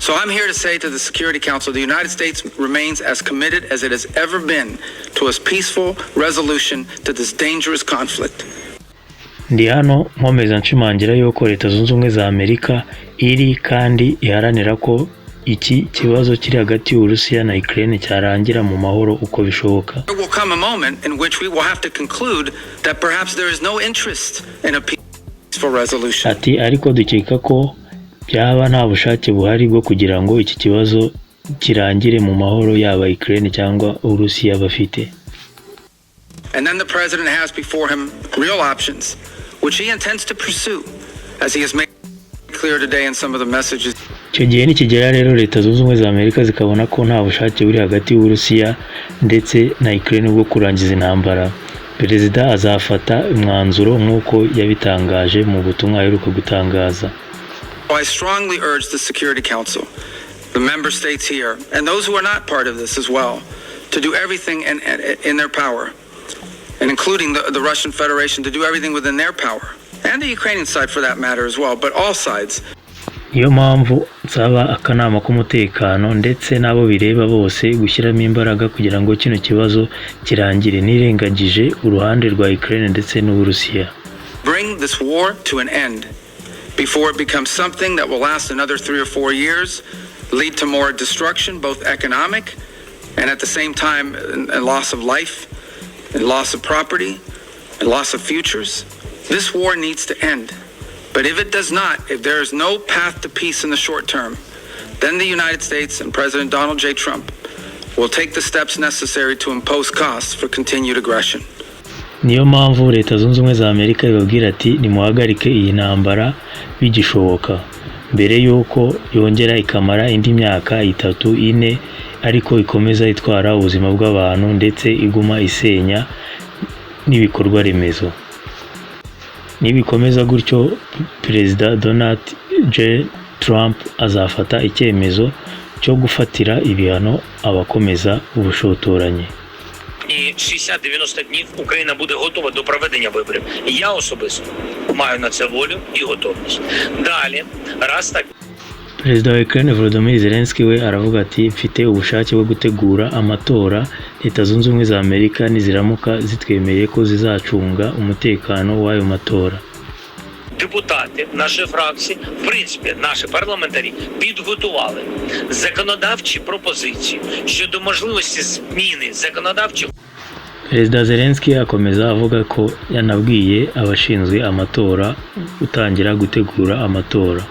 So I'm here to say to the Security Council, the United States remains as committed as it has ever been to a peaceful resolution to this dangerous conflict. Ndi hano nkomeza nshimangira yuko Leta Zunze Ubumwe za Amerika iri kandi iharanira ko iki kibazo kiri hagati y'Uburusiya na Ukraine cyarangira mu mahoro uko bishoboka. There will come a moment in which we will have to conclude that perhaps there is no interest in a peaceful resolution. Ati ariko dukeka ko byaba nta bushake buhari bwo kugira ngo iki kibazo kirangire mu mahoro yaba Ukraine cyangwa Uburusiya bafite. And then the president has before him real options which he intends to pursue as he has made clear today in some of the messages. Icyo gihe nikigera rero Leta Zunze Ubumwe za Amerika zikabona ko nta bushake buri hagati y'Uburusiya ndetse na Ukraine bwo kurangiza intambara, Perezida azafata umwanzuro nk'uko yabitangaje mu butumwa aheruka gutangaza. I strongly urge the Security Council, the member states here, and those who are not part of this as well, to do everything in their power, and including the Russian Federation, to do everything within their power, and the Ukrainian side for that matter as well, but all sides. Niyo mpamvu nsaba akanama k'umutekano ndetse n'abo bireba bose gushyiramo imbaraga kugira ngo kino kibazo kirangire nirengagije uruhande rwa Ukraine ndetse n'Uburusiya. Bring this war to an end before it becomes something that will last another 3 or 4 years, lead to more destruction, both economic and at the same time a loss of life, and loss of property, and loss of futures. This war needs to end. But if it does not, if there is no path to peace in the short term, then the United States and President Donald J. Trump will take the steps necessary to impose costs for continued aggression. Niyo mpamvu Leta Zunze Ubumwe za Amerika ibabwira ati nimuhagarike iyi ntambara bigishoboka mbere yuko yongera ikamara indi myaka 3-4 ariko ikomeza itwara ubuzima bw'abantu ndetse iguma isenya n'ibikorwa remezo. Nibikomeza gutyo Perezida Donald J. Trump azafata icyemezo cyo gufatira ibihano abakomeza ubushotoranyi. І 60-90 днів Україна буде готова до проведення виборів. Я особисто маю на це волю і готовність. Далі, раз так. Perezida wa Ukraine Volodymyr Zelenskyy we aravuga ati mfite ubushake bwo gutegura amatora. Leta Zunze Ubumwe za Amerika niziramuka zitwemereye ko zizacunga umutekano w'ayo matora. Депутати нашої фракції, в принципі, наші парламентарі підготували законодавчі пропозиції щодо можливості зміни законодавчих. Perezida Zelensky akomeza avuga ko yanabwiye abashinzwe amatora gutangira gutegura amatora.